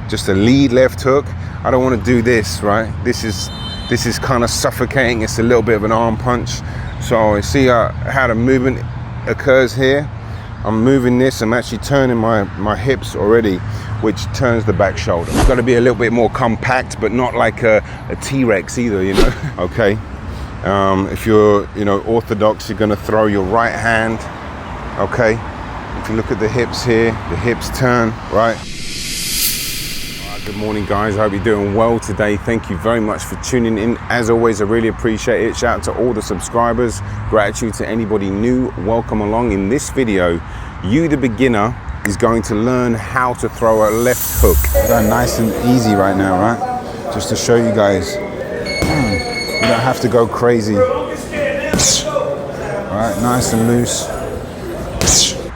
just a lead left hook. I don't want to do this, right? This is kind of suffocating. It's a little bit of an arm punch. So I see how the movement occurs here. I'm moving this, I'm actually turning my hips already, which turns the back shoulder. It's got to be a little bit more compact, but not like a T-Rex either, you know? Okay. If you're, orthodox, you're going to throw your right hand. Okay. If you look at the hips here, the hips turn, right? Good morning, guys. I hope you're doing well today. Thank you very much for tuning in. As always, I really appreciate it. Shout out to all the subscribers. Gratitude to anybody new. Welcome along. In this video, you, the beginner, is going to learn how to throw a left hook. Going nice and easy right now, right? Just to show you guys. You don't have to go crazy. All right, nice and loose.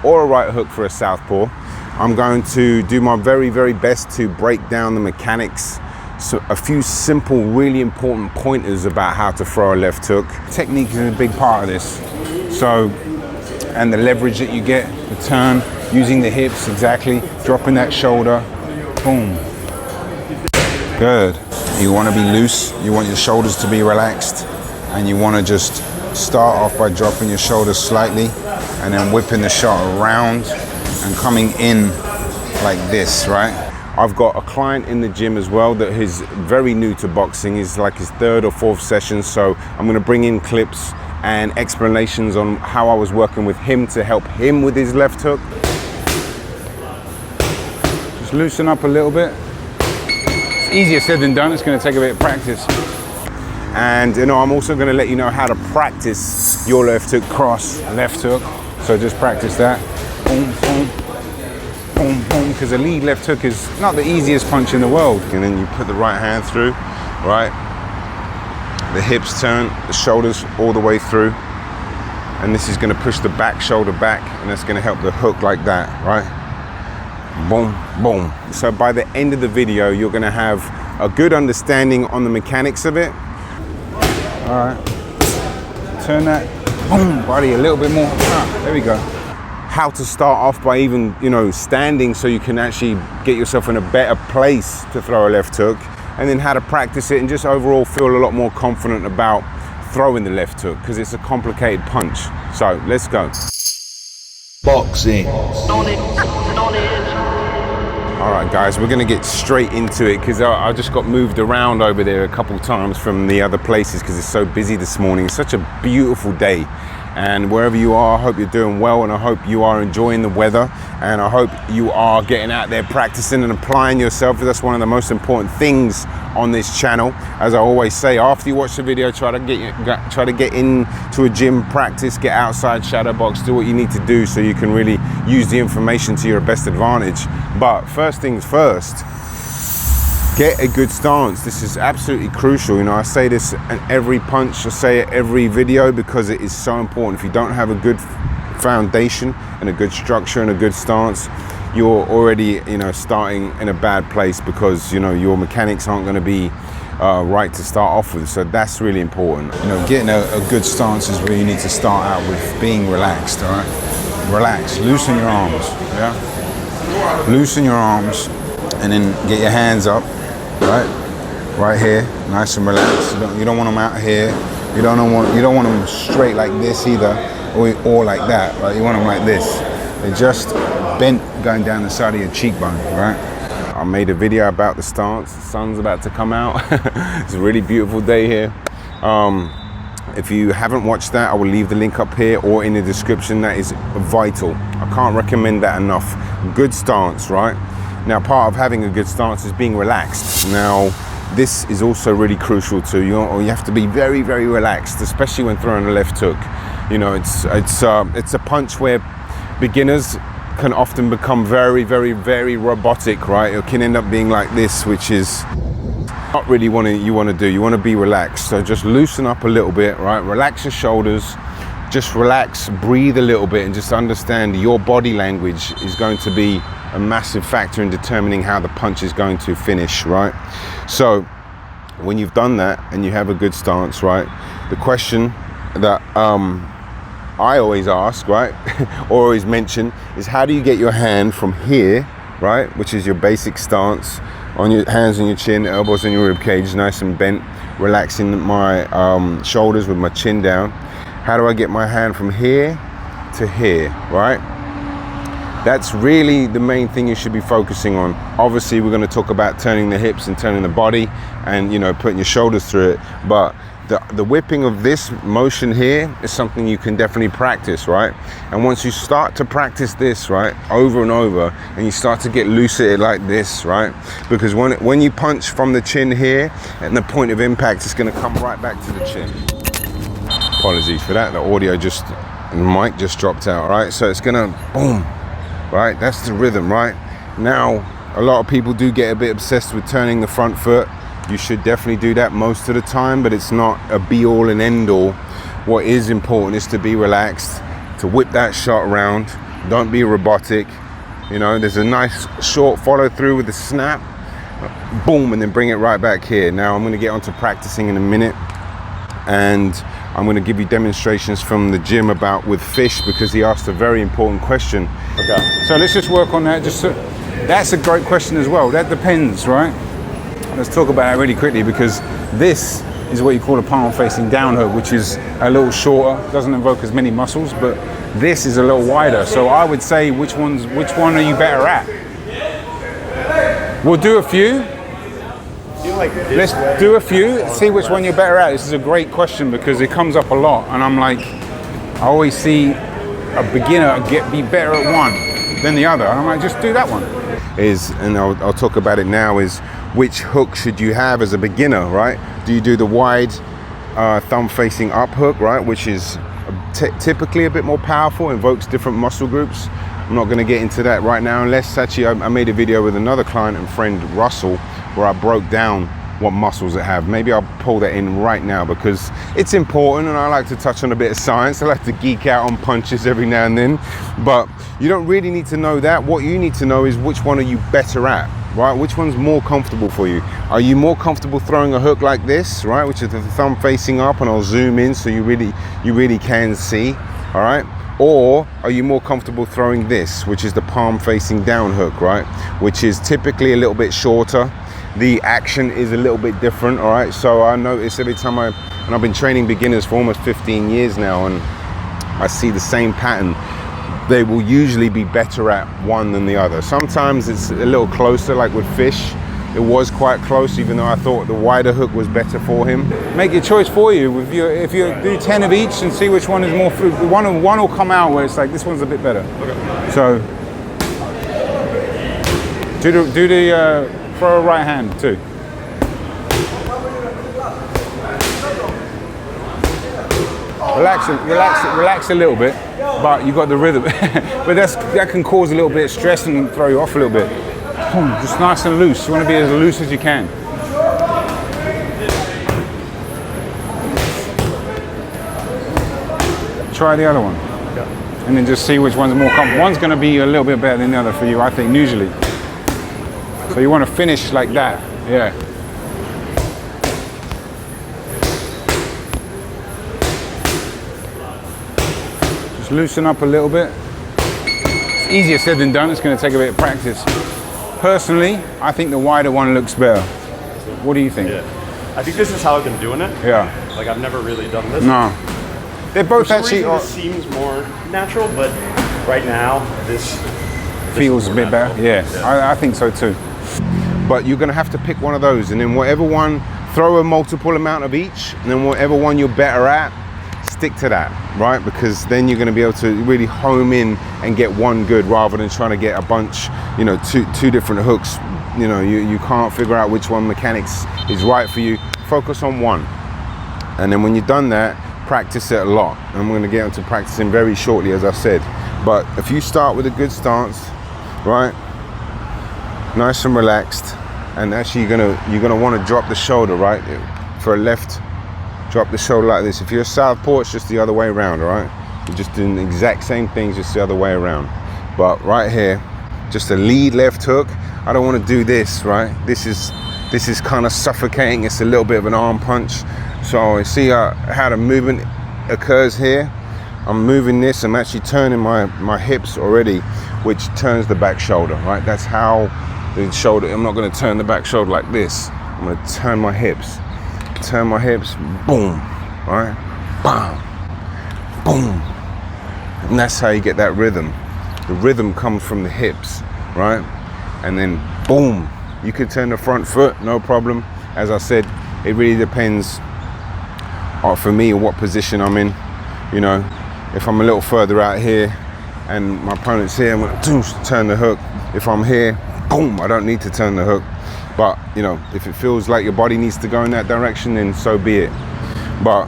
Or a right hook for a southpaw. I'm going to do my very, very best to break down the mechanics. So a few simple, really important pointers about how to throw a left hook. Technique is a big part of this. So, and the leverage that you get, the turn, using the hips, exactly, dropping that shoulder, boom. Good. You want to be loose, you want your shoulders to be relaxed, and you want to just start off by dropping your shoulders slightly, and then whipping the shot around, and coming in like this, right? I've got a client in the gym as well that is very new to boxing. He's like his third or fourth session, so I'm gonna bring in clips and explanations on how I was working with him to help him with his left hook. Just loosen up a little bit. It's easier said than done. It's gonna take a bit of practice. And I'm also gonna let you know how to practice your left hook cross, left hook. So just practice that. Boom, boom, boom, boom, because a lead left hook is not the easiest punch in the world. And then you put the right hand through, right? The hips turn, the shoulders all the way through. And this is gonna push the back shoulder back, and that's gonna help the hook like that, right? Boom, boom. So by the end of the video, you're gonna have a good understanding on the mechanics of it. All right, turn that, boom, body a little bit more. There we go. How to start off by even, standing so you can actually get yourself in a better place to throw a left hook, and then how to practice it and just overall feel a lot more confident about throwing the left hook, because it's a complicated punch. So let's go. Boxing. All right, guys, we're gonna get straight into it because I just got moved around over there a couple times from the other places because it's so busy this morning. It's such a beautiful day. And wherever you are, I hope you're doing well, and I hope you are enjoying the weather, and I hope you are getting out there practicing and applying yourself. That's one of the most important things on this channel. As I always say, after you watch the video, try to get into a gym, practice, get outside, shadow box, do what you need to do so you can really use the information to your best advantage. But first things first, get a good stance. This is absolutely crucial. I say this in every punch, I say it every video, because it is so important. If you don't have a good foundation and a good structure and a good stance, you're already, starting in a bad place, because, your mechanics aren't going to be right to start off with. So that's really important. Getting a good stance is where you need to start out with being relaxed, all right? Relax, loosen your arms, yeah? Loosen your arms, and then get your hands up. Right here, nice and relaxed. You don't want them out here. You don't want them straight like this either, or like that. Right? You want them like this. They're just bent going down the side of your cheekbone. Right? I made a video about the stance. The sun's about to come out. It's a really beautiful day here. If you haven't watched that, I will leave the link up here or in the description. That is vital. I can't recommend that enough. Good stance, right? Now, part of having a good stance is being relaxed. Now, this is also really crucial too. You have to be very, very relaxed, especially when throwing a left hook. It's a punch where beginners can often become very, very, very robotic, right? It can end up being like this, which is not really what you want to do. You want to be relaxed. So just loosen up a little bit, right? Relax your shoulders. Just relax, breathe a little bit, and just understand your body language is going to be a massive factor in determining how the punch is going to finish, right? So when you've done that and you have a good stance, right, the question that I always ask, right, or always mention, is how do you get your hand from here, right, which is your basic stance, on your hands on your chin, elbows on your rib cage, nice and bent, relaxing my shoulders with my chin down. How do I get my hand from here to here, right? That's really the main thing you should be focusing on. Obviously, we're going to talk about turning the hips and turning the body and, you know, putting your shoulders through it. But the whipping of this motion here is something you can definitely practice, right? And once you start to practice this, right, over and over, and you start to get loose at it like this, right? Because when you punch from the chin here, and the point of impact is going to come right back to the chin. Apologies for that. The audio the mic just dropped out, right? So it's going to boom. Right, that's the rhythm, right? Now, a lot of people do get a bit obsessed with turning the front foot. You should definitely do that most of the time, but it's not a be-all and end-all. What is important is to be relaxed, to whip that shot around. Don't be robotic. You know, there's a nice short follow-through with the snap, boom, and then bring it right back here. Now, I'm going to get onto practicing in a minute, and I'm going to give you demonstrations from the gym with fish, because he asked a very important question. Okay. So let's just work on that. That's a great question as well. That depends, right? Let's talk about that really quickly, because this is what you call a palm facing down hook, which is a little shorter, doesn't invoke as many muscles, but this is a little wider. So I would say, which one are you better at? We'll do a few. Let's do a few, see which one you're better at. This is a great question because it comes up a lot, and I'm like, I always see a beginner be better at one than the other. And I'm like, just do that one. And I'll talk about it now, is which hook should you have as a beginner, right? Do you do the wide thumb facing up hook, right? Which is typically a bit more powerful, invokes different muscle groups. I'm not gonna get into that right now, unless actually I made a video with another client and friend, Russell, where I broke down what muscles it have. Maybe I'll pull that in right now because it's important, and I like to touch on a bit of science. I like to geek out on punches every now and then, but you don't really need to know that. What you need to know is which one are you better at, right? Which one's more comfortable for you? Are you more comfortable throwing a hook like this, right? Which is the thumb facing up, and I'll zoom in so you really can see, all right? Or are you more comfortable throwing this, which is the palm facing down hook, right? Which is typically a little bit shorter. The action is a little bit different, all right? So I notice every time and I've been training beginners for almost 15 years now, and I see the same pattern. They will usually be better at one than the other. Sometimes it's a little closer, like with fish. It was quite close, even though I thought the wider hook was better for him. Make your choice for you. If you do 10 of each and see which one is more, one will come out where it's like, this one's a bit better. Okay. So, do the throw a right hand too. Relax a little bit, but you got the rhythm. But that can cause a little bit of stress and throw you off a little bit. Just nice and loose. You want to be as loose as you can. Try the other one. And then just see which one's more comfortable. One's going to be a little bit better than the other for you, I think, usually. So you want to finish like that. Yeah. Just loosen up a little bit. It's easier said than done. It's going to take a bit of practice. Personally, I think the wider one looks better. What do you think? Yeah. I think this is how I've been doing it. Yeah. Like, I've never really done this. No. They're both For some actually... reason, this seems more natural, but right now, this feels a bit better. Yeah. I think so too. But you're gonna have to pick one of those, and then whatever one, throw a multiple amount of each, and then whatever one you're better at, stick to that, right? Because then you're gonna be able to really home in and get one good, rather than trying to get a bunch, you know, two different hooks. You know, you can't figure out which one mechanics is right for you. Focus on one. And then when you've done that, practice it a lot. I'm gonna get into practicing very shortly, as I said. But if you start with a good stance, right? Nice and relaxed, and actually you're gonna want to drop the shoulder, right? For a left, drop the shoulder like this. If you're a southpaw, it's just the other way around, all right? You're just doing the exact same things, just the other way around. But right here, just a lead left hook. I don't want to do this, right? This is kind of suffocating. It's a little bit of an arm punch. So you see how the movement occurs here. I'm moving this. I'm actually turning my hips already, which turns the back shoulder, right? That's how the shoulder. I'm not going to turn the back shoulder like this. I'm going to turn my hips, boom, right, bam, boom, and that's how you get that rhythm. The rhythm comes from the hips, right, and then boom. You could turn the front foot, no problem. As I said, it really depends for me what position I'm in. You know, if I'm a little further out here and my opponent's here, I'm gonna turn the hook. If I'm here, boom, I don't need to turn the hook. But, you know, if it feels like your body needs to go in that direction, then so be it. But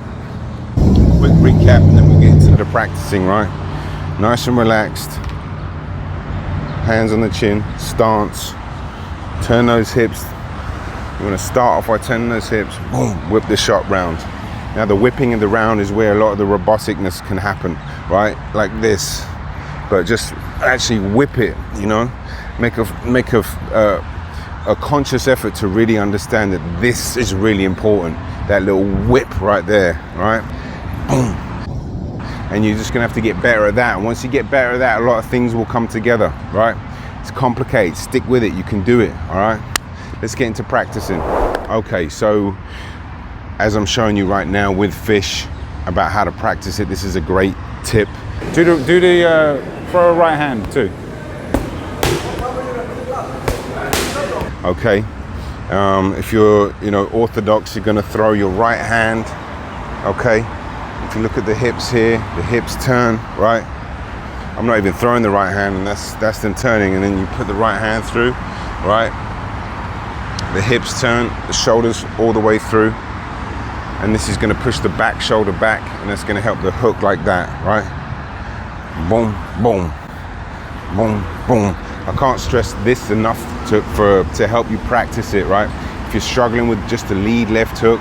quick recap, and then we'll get into the practicing, right? Nice and relaxed. Hands on the chin, stance. Turn those hips. You want to start off by turning those hips, boom, whip the shot round. Now the whipping of the round is where a lot of the roboticness can happen, right? Like this, but just actually whip it, you know? Make a conscious effort to really understand that this is really important. That little whip right there, right? Boom. And you're just gonna have to get better at that. And once you get better at that, a lot of things will come together, right? It's complicated, stick with it, you can do it, all right? Let's get into practicing. Okay, so as I'm showing you right now with fish about how to practice it, this is a great tip. Do the throw a right hand too. Okay, if you're, you know, orthodox, you're gonna throw your right hand, okay? If you look at the hips here, the hips turn, right? I'm not even throwing the right hand, and that's them turning, and then you put the right hand through, right? The hips turn, the shoulders all the way through, and this is gonna push the back shoulder back, and that's gonna help the hook like that, right? Boom, boom, boom, boom. I can't stress this enough to help you practice it, right? If you're struggling with just the lead left hook,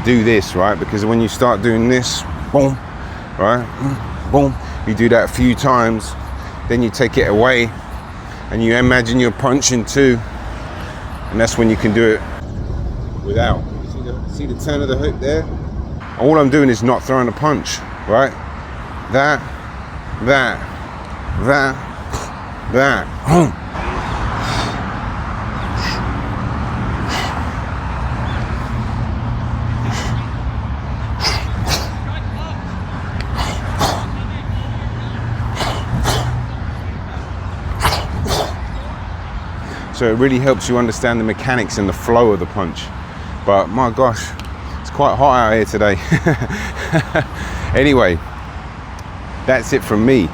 do this, right? Because when you start doing this, boom, right, boom, you do that a few times, then you take it away, and you imagine you're punching too, and that's when you can do it without. See the turn of the hook there? All I'm doing is not throwing a punch, right? That. So it really helps you understand the mechanics and the flow of the punch. But my gosh, it's quite hot out here today. Anyway, that's it from me.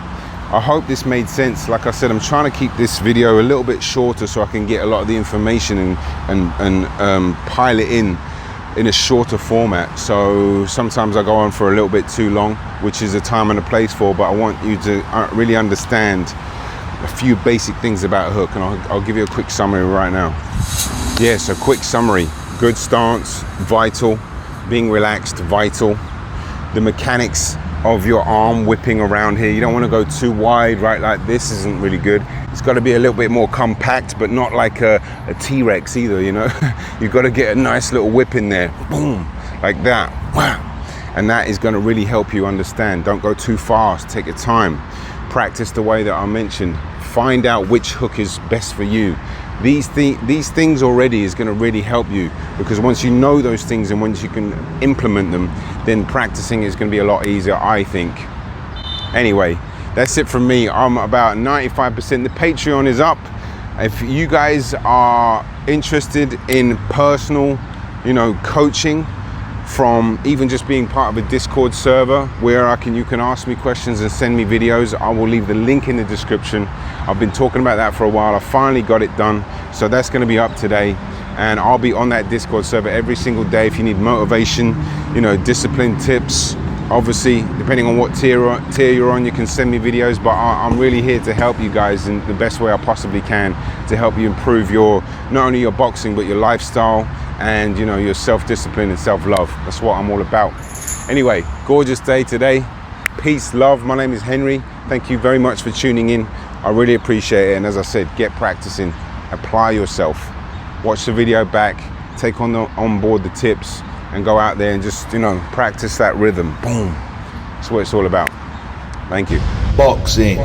I hope this made sense. Like I said, I'm trying to keep this video a little bit shorter so I can get a lot of the information and pile it in a shorter format. So sometimes I go on for a little bit too long, which is a time and a place for, but I want you to really understand a few basic things about a hook, and I'll give you a quick summary right now. Yeah, so quick summary. Good stance, vital. Being relaxed, vital. The mechanics of your arm whipping around here. You don't want to go too wide, right? Like this isn't really good. It's got to be a little bit more compact, but not like a T-Rex either, you know? You've got to get a nice little whip in there. Boom, like that. Wow. And that is going to really help you understand. Don't go too fast. Take your time. Practice the way that I mentioned. Find out which hook is best for you. These things already is going to really help you, because once you know those things and once you can implement them, then practicing is going to be a lot easier, I think. Anyway, that's it from me. I'm about 95%. The Patreon is up. If you guys are interested in personal, you know, coaching, from even just being part of a Discord server where you can ask me questions and send me videos, I will leave the link in the description. I've been talking about that for a while. I finally got it done, so that's going to be up today, and I'll be on that Discord server every single day. If you need motivation, you know, discipline tips, obviously depending on what tier you're on, you can send me videos, but I'm really here to help you guys in the best way I possibly can, to help you improve not only your boxing but your lifestyle, and you know, your self-discipline and self-love. That's what I'm all about. Anyway, gorgeous day today. Peace, love. My name is Henry. Thank you very much for tuning in. I really appreciate it. And as I said, get practicing, apply yourself, watch the video back, take on board the tips, and go out there and just, you know, practice that rhythm. Boom. That's what it's all about. Thank you. Boxing.